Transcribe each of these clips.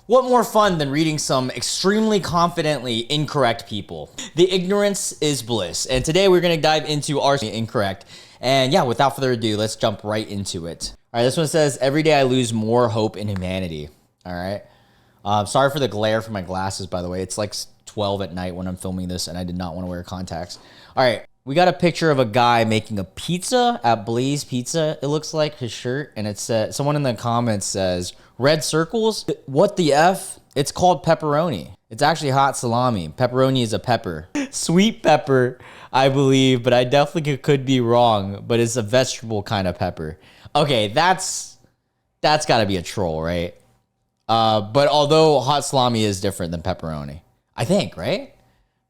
What more fun than reading some extremely confidently incorrect people? The ignorance is bliss. And today we're going to dive into our incorrect. And yeah, without further ado, let's jump right into it. All right, this one says, every day I lose more hope in humanity. All right. Sorry for the glare from my glasses, by the way. It's like 12 at night when I'm filming this, and I did not want to wear contacts. All right. We got a picture of a guy making a pizza at Blaze Pizza. It looks like his shirt, and it said, someone in the comments says, red circles? What the F? It's called pepperoni. It's actually hot salami. Pepperoni is a pepper. Sweet pepper, I believe, but I definitely could be wrong, but it's a vegetable kind of pepper. Okay, that's gotta be a troll, right? But although hot salami is different than pepperoni, I think, right?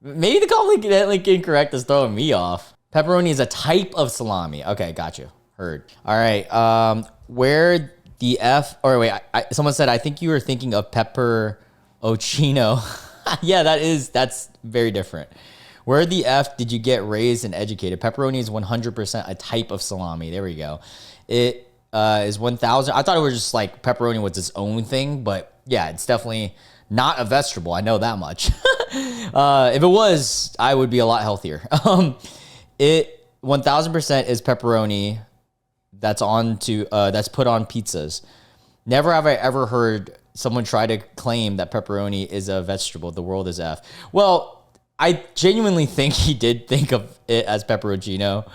Maybe the confidently incorrect is throwing me off. Pepperoni is a type of salami. Okay, got you. Heard. All right. Where the F? Or wait, someone said I think you were thinking of pepperoncino. Yeah, that's very different. Where the F did you get raised and educated? Pepperoni is 100% a type of salami. There we go. It is 1,000. I thought it was just like pepperoni was its own thing, but yeah, it's definitely not a vegetable. I know that much. If it was, I would be a lot healthier. It 1,000% is pepperoni that's put on pizzas. Never have I ever heard someone try to claim that pepperoni is a vegetable. The world is F. Well, I genuinely think he did think of it as pepperoncino.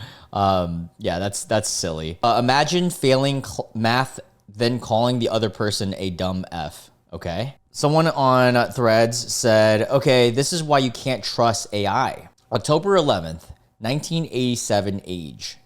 Yeah, that's silly. Imagine failing math, then calling the other person a dumb F. Okay. Someone on Threads said, okay, this is why you can't trust AI. October 11th, 1987 age.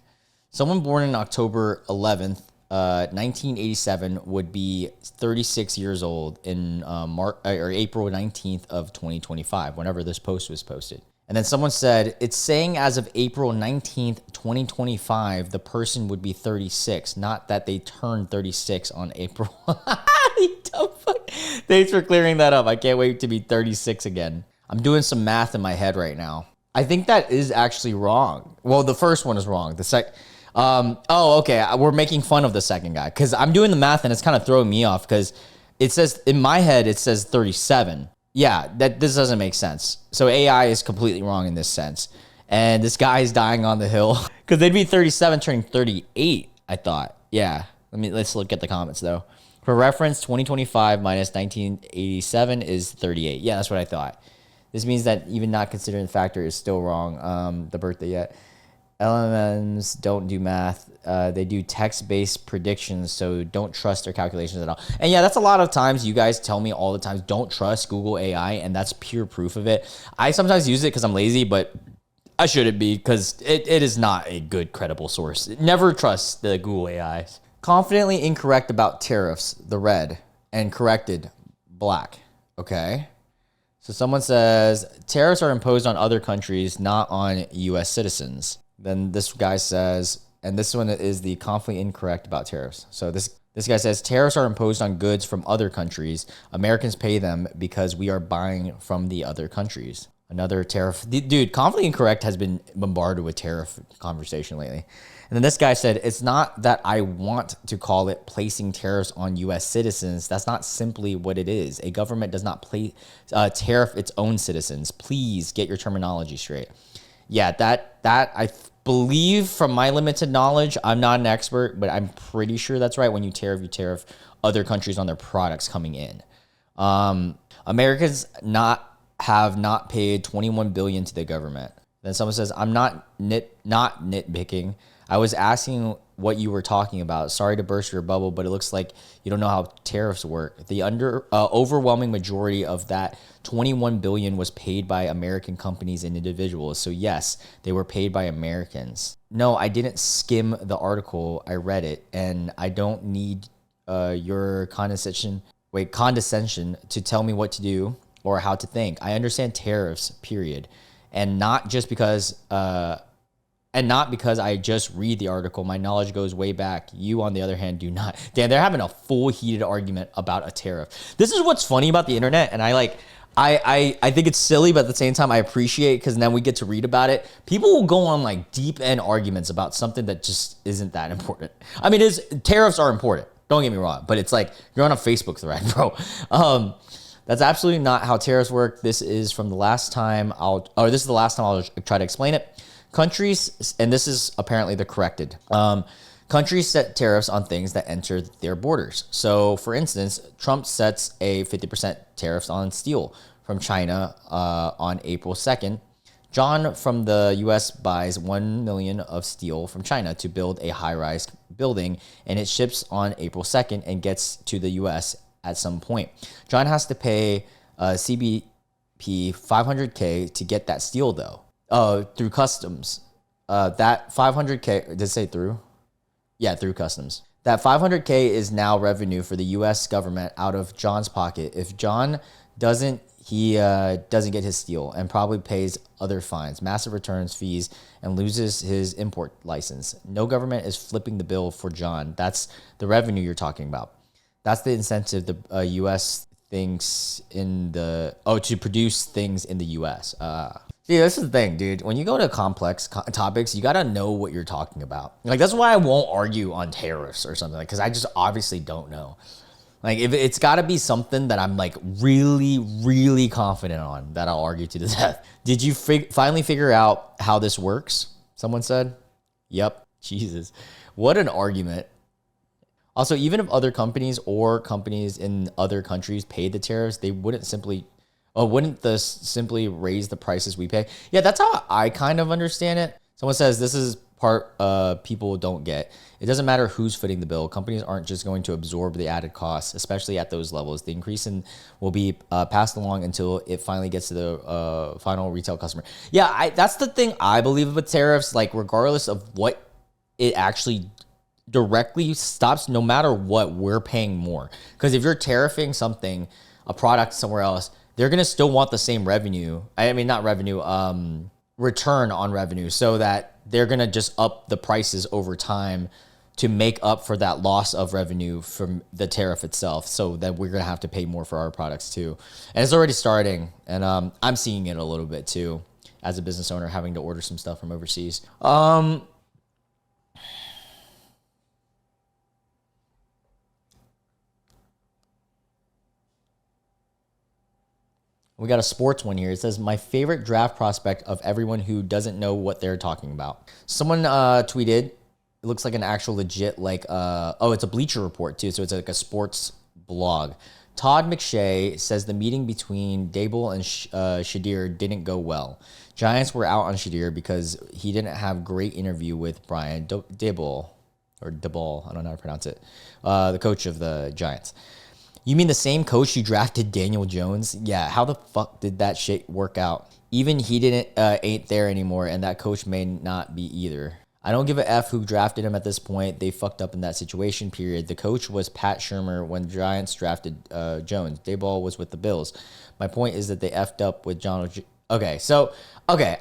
Someone born on October 11th, 1987 would be 36 years old in April 19th of 2025, whenever this post was posted. And then someone said, it's saying as of April 19th, 2025, the person would be 36, not that they turned 36 on April. Thanks for clearing that up. I can't wait to be 36 again. I'm doing some math in my head right now. I think that is actually wrong. Well, the first one is wrong. Okay. We're making fun of the second guy because I'm doing the math and it's kind of throwing me off because it says, in my head, it says 37. Yeah, this doesn't make sense. So AI is completely wrong in this sense. And this guy is dying on the hill because they'd be 37 turning 38, I thought. Yeah, let's look at the comments though. For reference, 2025 minus 1987 is 38. Yeah, that's what I thought. This means that even not considering the factor is still wrong. The birthday yet. LLMs don't do math. They do text-based predictions, so don't trust their calculations at all. And yeah, that's a lot of times you guys tell me all the time, don't trust Google AI, and that's pure proof of it. I sometimes use it because I'm lazy, but I shouldn't be because it is not a good, credible source. Never trust the Google AIs. Confidently incorrect about tariffs, the red, and corrected, black. Okay. So someone says, tariffs are imposed on other countries, not on U.S. citizens. Then this guy says, and this one is the confidently incorrect about tariffs. So this guy says, tariffs are imposed on goods from other countries. Americans pay them because we are buying from the other countries. Another tariff. Dude, confidently incorrect has been bombarded with tariff conversation lately. And then this guy said, it's not that I want to call it placing tariffs on U.S. citizens. That's not simply what it is. A government does not tariff its own citizens. Please get your terminology straight. Yeah, that I believe from my limited knowledge, I'm not an expert, but I'm pretty sure that's right. When you tariff other countries on their products coming in. Americans have not paid $21 billion to the government. Then someone says, I'm not nitpicking. I was asking what you were talking about. Sorry to burst your bubble, but it looks like you don't know how tariffs work. The overwhelming majority of that $21 billion was paid by American companies and individuals. So yes, they were paid by Americans. No, I didn't skim the article. I read it, and I don't need your condescension to tell me what to do or how to think. I understand tariffs, period, and not because I just read the article. My knowledge goes way back. You, on the other hand, do not. Damn, they're having a full heated argument about a tariff. This is what's funny about the internet, and I think it's silly, but at the same time, I appreciate it because then we get to read about it. People will go on like deep end arguments about something that just isn't that important. I mean, tariffs are important. Don't get me wrong, but it's like you're on a Facebook thread, bro. That's absolutely not how tariffs work. This is from the last time this is the last time I'll try to explain it. Countries, and this is apparently the corrected. Countries set tariffs on things that enter their borders. So, for instance, Trump sets a 50% tariffs on steel from China on April 2nd. John from the U.S. buys 1 million of steel from China to build a high-rise building, and it ships on April 2nd and gets to the U.S. at some point. John has to pay CBP $500K to get that steel, though, through customs. That $500K, did it say through? Yeah, through customs. That $500K is now revenue for the U.S. government out of John's pocket. If John doesn't get his steel and probably pays other fines, massive returns fees, and loses his import license. No government is flipping the bill for John. That's the revenue you're talking about. That's the incentive the U.S. thinks to produce things in the U.S. See, this is the thing, dude. When you go to complex topics, you gotta know what you're talking about. Like, that's why I won't argue on tariffs or something, because I just obviously don't know. Like, if it's got to be something that I'm like really, really confident on, that I'll argue to the death. Did you finally figure out how this works? Someone said. Yep. Jesus. What an argument. Also, even if other companies or companies in other countries paid the tariffs, they wouldn't simply raise the prices we pay? Yeah, that's how I kind of understand it. Someone says this is part people don't get. It doesn't matter who's footing the bill. Companies aren't just going to absorb the added costs, especially at those levels. The increase will be passed along until it finally gets to the final retail customer. Yeah, that's the thing I believe with tariffs. Like, regardless of what it actually directly stops, no matter what, we're paying more. Because if you're tariffing something, a product somewhere else, they're going to still want the same revenue. I mean, not revenue, return on revenue, so that they're going to just up the prices over time to make up for that loss of revenue from the tariff itself, so that we're going to have to pay more for our products too. And it's already starting, and I'm seeing it a little bit too as a business owner, having to order some stuff from overseas. We got a sports one here. It says, my favorite draft prospect of everyone who doesn't know what they're talking about. Someone tweeted, it looks like an actual legit, like, it's a Bleacher Report too. So it's like a sports blog. Todd McShay says the meeting between Dable and Shadir didn't go well. Giants were out on Shadir because he didn't have great interview with Brian Dable, or Dable, I don't know how to pronounce it, the coach of the Giants. You mean the same coach who drafted Daniel Jones? Yeah, how the fuck did that shit work out? Even he ain't there anymore, and that coach may not be either. I don't give a F who drafted him at this point. They fucked up in that situation, period. The coach was Pat Shurmur when the Giants drafted Jones. Dayball was with the Bills. My point is that they effed up with John. Okay,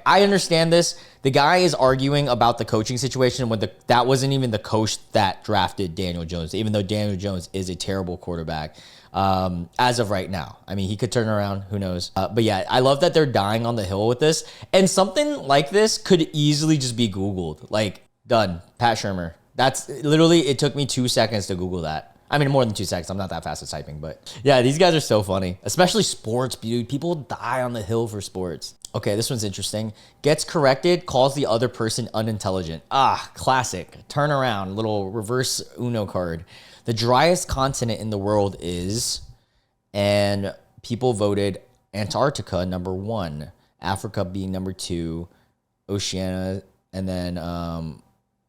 I understand this. The guy is arguing about the coaching situation when that wasn't even the coach that drafted Daniel Jones, even though Daniel Jones is a terrible quarterback as of right now. I mean, he could turn around. Who knows? But yeah, I love that they're dying on the hill with this. And something like this could easily just be Googled. Like, done. Pat Shurmur. That's literally, it took me 2 seconds to Google that. I mean, more than 2 seconds. I'm not that fast at typing, but yeah, these guys are so funny, especially sports, dude. People die on the hill for sports. Okay, this one's interesting. Gets corrected, calls the other person unintelligent. Ah, classic. Turn around, little reverse Uno card. The driest continent in the world is, and people voted Antarctica number 1, Africa being number 2, Oceania, and then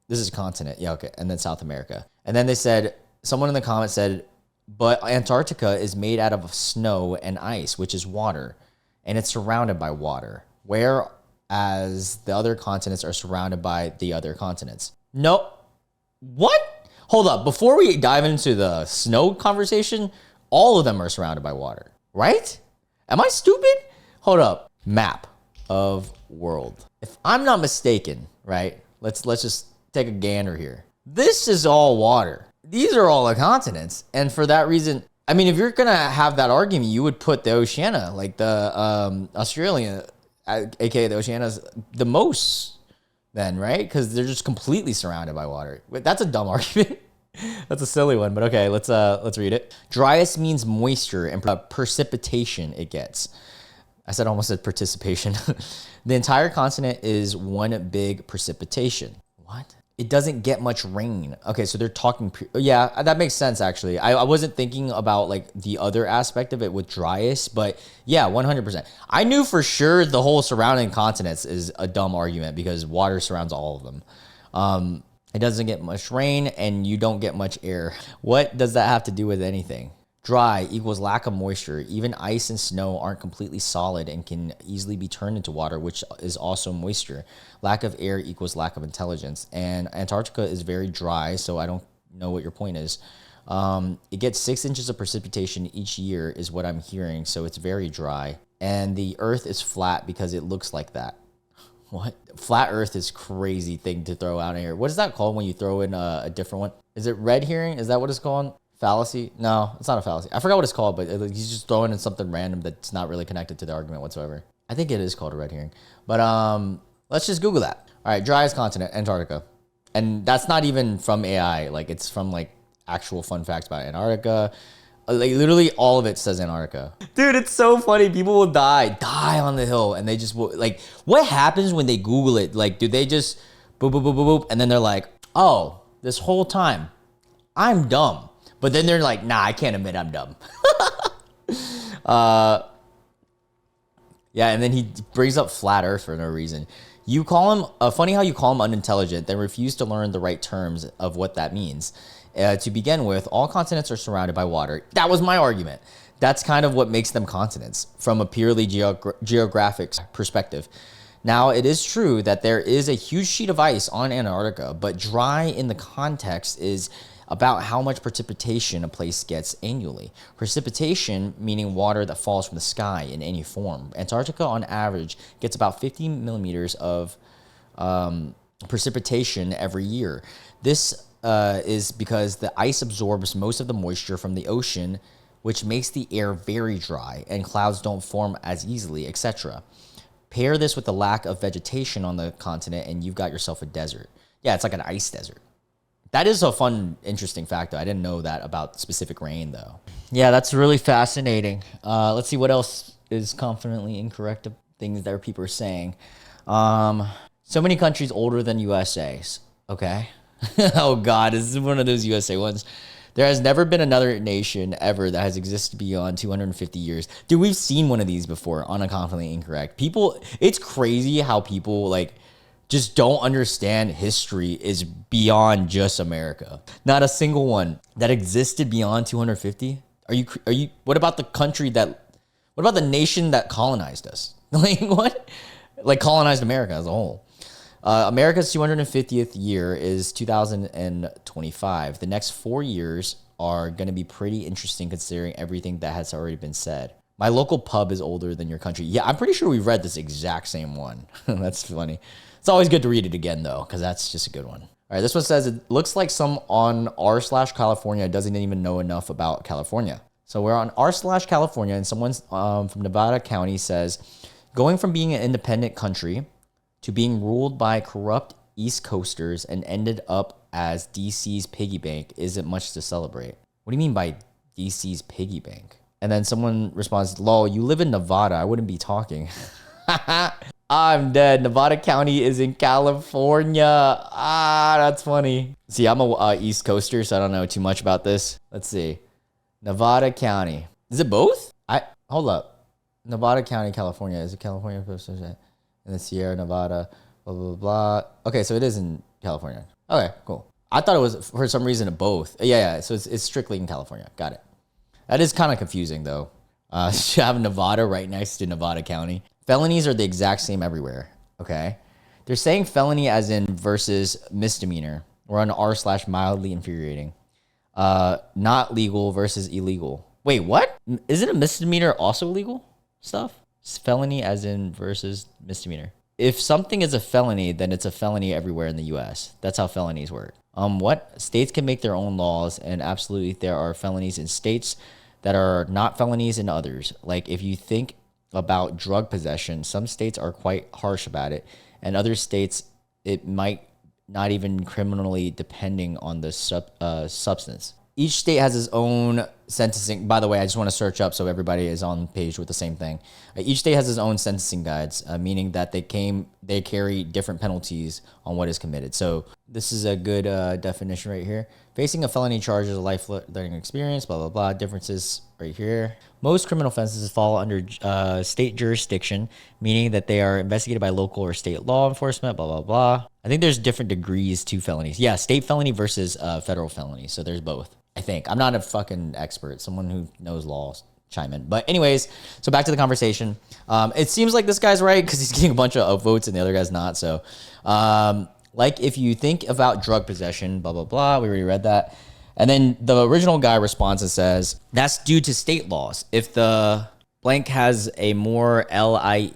this is continent. Yeah, okay. And then South America. And then they said, someone in the comments said, but Antarctica is made out of snow and ice, which is water, and it's surrounded by water, whereas the other continents are surrounded by the other continents. Nope. What? Hold up. Before we dive into the snow conversation, all of them are surrounded by water, right? Am I stupid? Hold up. Map of world. If I'm not mistaken, right? Let's just take a gander here. This is all water. These are all the continents. And for that reason, I mean, if you're going to have that argument, you would put the Oceania, like the Australia, aka the Oceania's the most then, right? Because they're just completely surrounded by water. That's a dumb argument. That's a silly one, but okay, let's read it. Driest means moisture and precipitation it gets. I said almost said participation. The entire continent is one big precipitation. What? It doesn't get much rain. Okay, so they're talking. Yeah, that makes sense actually. I wasn't thinking about like the other aspect of it with driest, but yeah, 100%. I knew for sure the whole surrounding continents is a dumb argument because water surrounds all of them. It doesn't get much rain and you don't get much air. What does that have to do with anything? Dry equals lack of moisture. Even ice and snow aren't completely solid and can easily be turned into water, which is also moisture. Lack of air equals lack of intelligence. And Antarctica is very dry, so I don't know what your point is. It gets 6 inches of precipitation each year is what I'm hearing, so it's very dry. And the earth is flat because it looks like that. What? Flat earth is crazy thing to throw out here. What is that called when you throw in a different one? Is it red herring? Is that what it's called? Fallacy? No, it's not a fallacy. I forgot what it's called, but he's just throwing in something random that's not really connected to the argument whatsoever. I think it is called a red herring. But let's just Google that. All right, driest continent, Antarctica. And that's not even from AI. Like, it's from, like, actual fun facts about Antarctica. Like, literally all of it says Antarctica. Dude, it's so funny. People will die on the hill. And they just, like, what happens when they Google it? Like, do they just boop, boop, boop, boop, boop, and then they're like, oh, this whole time, I'm dumb. But then they're like, nah, I can't admit I'm dumb. Yeah, and then he brings up flat earth for no reason. You call him, funny how you call him unintelligent, then refuse to learn the right terms of what that means. To begin with, all continents are surrounded by water. That was my argument. That's kind of what makes them continents from a purely geographic perspective. Now, it is true that there is a huge sheet of ice on Antarctica, but dry in the context is about how much precipitation a place gets annually. Precipitation meaning water that falls from the sky in any form. Antarctica on average gets about 50 millimeters of precipitation every year. This is because the ice absorbs most of the moisture from the ocean, which makes the air very dry and clouds don't form as easily, etc. Pair this with the lack of vegetation on the continent and you've got yourself a desert. Yeah, it's like an ice desert. That is a fun, interesting fact, though. I didn't know that about specific rain, though. Yeah, that's really fascinating. Let's see what else is confidently incorrect of things that people are saying. So many countries older than USA's. Okay. Oh, God. This is one of those USA ones. There has never been another nation ever that has existed beyond 250 years. Dude, we've seen one of these before on a confidently incorrect. People, it's crazy how people, like, just don't understand history is beyond just America. Not a single one that existed beyond 250. Are you, what about what about the nation that colonized us? Like, what? Like, colonized America as a whole. America's 250th year is 2025. The next 4 years are going to be pretty interesting considering everything that has already been said. My local pub is older than your country. Yeah, I'm pretty sure we read this exact same one. That's funny. It's always good to read it again, though, because that's just a good one. All right, this one says, it looks like some on r/California doesn't even know enough about California. So we're on r/California, and someone from Nevada County says, going from being an independent country to being ruled by corrupt East Coasters and ended up as DC's piggy bank isn't much to celebrate. What do you mean by DC's piggy bank? And then someone responds, lol, you live in Nevada. I wouldn't be talking. I'm dead. Nevada County is in California. That's funny. See, I'm a East Coaster, so I don't know too much about this. Let's see. Nevada County. Is it both? Hold up. Nevada County, California. Is it California? And the Sierra Nevada, blah, blah, blah. Okay, so it is in California. Okay, cool. I thought it was, for some reason, both. Yeah. So it's strictly in California. Got it. That is kind of confusing, though. You have Nevada right next to Nevada County. Felonies are the exact same everywhere, okay? They're saying felony as in versus misdemeanor. We're on r/mildly infuriating. Not legal versus illegal. Wait, what? Isn't a misdemeanor also illegal stuff? It's felony as in versus misdemeanor. If something is a felony, then it's a felony everywhere in the U.S. That's how felonies work. What? States can make their own laws, and absolutely there are felonies in states that are not felonies in others. Like if you think about drug possession, some states are quite harsh about it, and other states it might not even criminally depending on the substance. Each state has its own sentencing. By the way, I just want to search up so everybody is on page with the same thing. Each state has its own sentencing guides, meaning that they carry different penalties on what is committed. So this is a good definition right here. Facing a felony charge is a life learning experience, blah, blah, blah. Differences right here. Most criminal offenses fall under state jurisdiction, meaning that they are investigated by local or state law enforcement, blah, blah, blah. I think there's different degrees to felonies. Yeah, state felony versus federal felony. So there's both. I think. I'm not a fucking expert. Someone who knows laws chime in. But anyways, so back to the conversation. It seems like this guy's right because he's getting a bunch of votes and the other guy's not. So like if you think about drug possession, blah, blah, blah. We already read that. And then the original guy responds and says, that's due to state laws. If the blank has a more LIE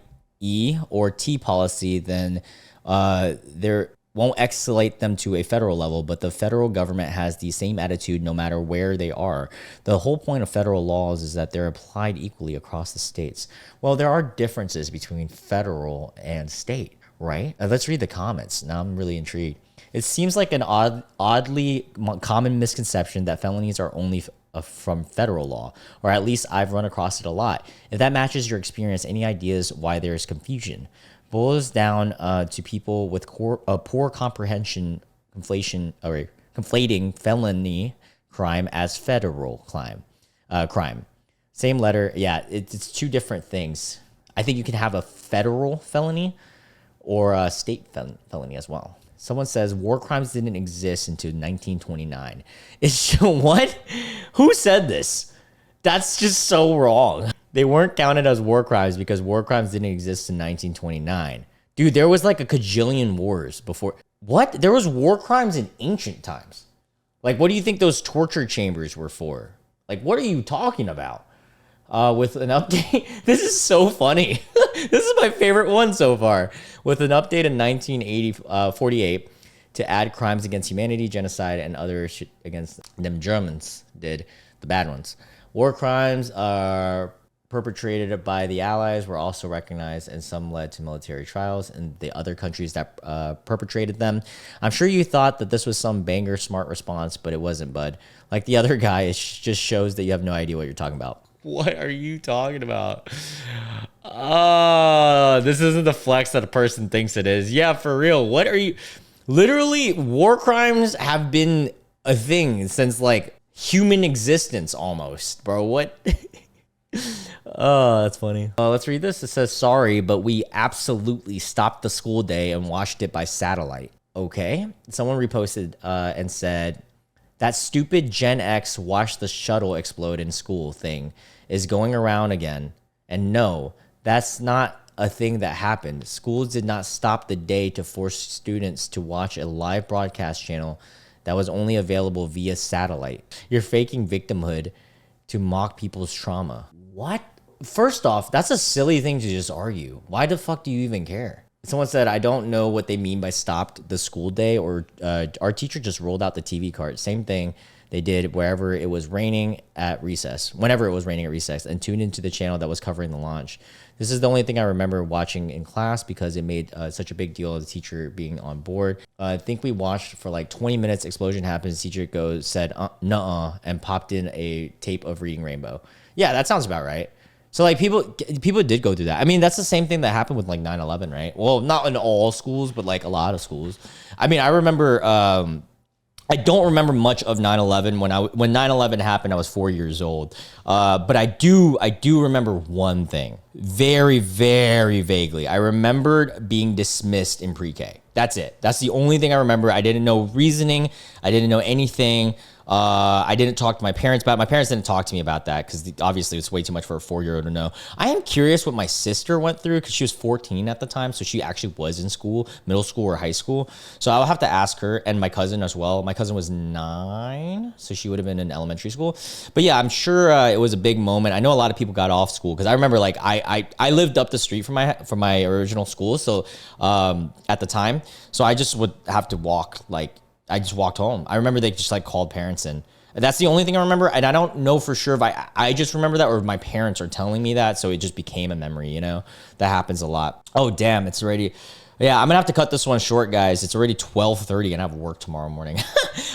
or T policy, then there won't escalate them to a federal level, but the federal government has the same attitude no matter where they are. The whole point of federal laws is that they're applied equally across the states. Well, there are differences between federal and state, right? Let's read the comments. Now I'm really intrigued. It seems like an oddly common misconception that felonies are only from federal law, or at least I've run across it a lot. If that matches your experience, any ideas why there's confusion? Boils down to people with poor comprehension, conflating felony crime as federal crime. Same letter. Yeah, it's two different things. I think you can have a federal felony or a state felony as well. Someone says war crimes didn't exist until 1929. What? Who said this? That's just so wrong. They weren't counted as war crimes because war crimes didn't exist in 1929. Dude, there was like a cajillion wars before. What? There was war crimes in ancient times. Like, what do you think those torture chambers were for? Like, what are you talking about? With an update. This is so funny. This is my favorite one so far. With an update in 1948 to add crimes against humanity, genocide, and other shit against them Germans did, the bad ones. War crimes are perpetrated by the Allies were also recognized, and some led to military trials in the other countries that perpetrated them. I'm sure you thought that this was some banger smart response, but it wasn't, bud. Like the other guy, it just shows that you have no idea what you're talking about. What are you talking about? This isn't the flex that a person thinks it is. Yeah, for real. What are you... Literally, war crimes have been a thing since, like, human existence almost, bro. What... Oh, that's funny. Let's read this. It says, sorry, but we absolutely stopped the school day and watched it by satellite. Okay. Someone reposted and said, that stupid Gen X watch the shuttle explode in school thing is going around again. And no, that's not a thing that happened. Schools did not stop the day to force students to watch a live broadcast channel that was only available via satellite. You're faking victimhood to mock people's trauma. What? First off, that's a silly thing to just argue. Why the fuck do you even care? Someone said, I don't know what they mean by stopped the school day, or our teacher just rolled out the TV cart. Same thing they did wherever it was raining at recess, whenever it was raining at recess, and tuned into the channel that was covering the launch. This is the only thing I remember watching in class because it made such a big deal of the teacher being on board. I think we watched for like 20 minutes. Explosion happens. Teacher said, nuh-uh, and popped in a tape of Reading Rainbow. Yeah, that sounds about right. So like people did go through that. I mean, that's the same thing that happened with like 9/11, right? Well, not in all schools, but like a lot of schools. I mean, I remember, I don't remember much of 9/11 when 9/11 happened. I was 4 years old. But I do remember one thing very, very vaguely. I remembered being dismissed in pre-K. That's it. That's the only thing I remember. I didn't know reasoning. I didn't know anything. I didn't talk to my parents about it. My parents didn't talk to me about that because obviously it's way too much for a 4-year-old to know. I am curious what my sister went through because she was 14 at the time. So she actually was in school, middle school or high school. So I'll have to ask her, and my cousin as well. My cousin was 9, so she would have been in elementary school. But yeah, I'm sure it was a big moment. I know a lot of people got off school because I remember like I lived up the street from my original school. So at the time, so I just would have to walk I just walked home. I remember they just like called parents in. That's the only thing I remember. And I don't know for sure if I just remember that or if my parents are telling me that. So it just became a memory, you know? That happens a lot. Oh, damn. It's already Yeah, I'm gonna have to cut this one short, guys. It's already 12:30 and I have work tomorrow morning.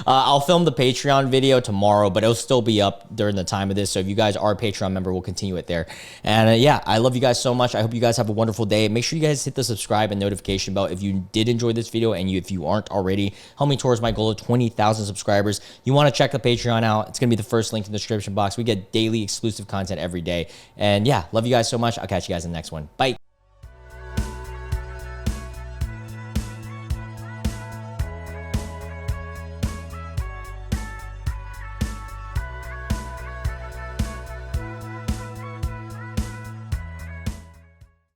I'll film the Patreon video tomorrow, but it'll still be up during the time of this. So if you guys are a Patreon member, we'll continue it there. And yeah, I love you guys so much. I hope you guys have a wonderful day. Make sure you guys hit the subscribe and notification bell if you did enjoy this video, and if you aren't already, help me towards my goal of 20,000 subscribers. You want to check the Patreon out. It's gonna be the first link in the description box. We get daily exclusive content every day. And yeah, love you guys so much. I'll catch you guys in the next one. Bye.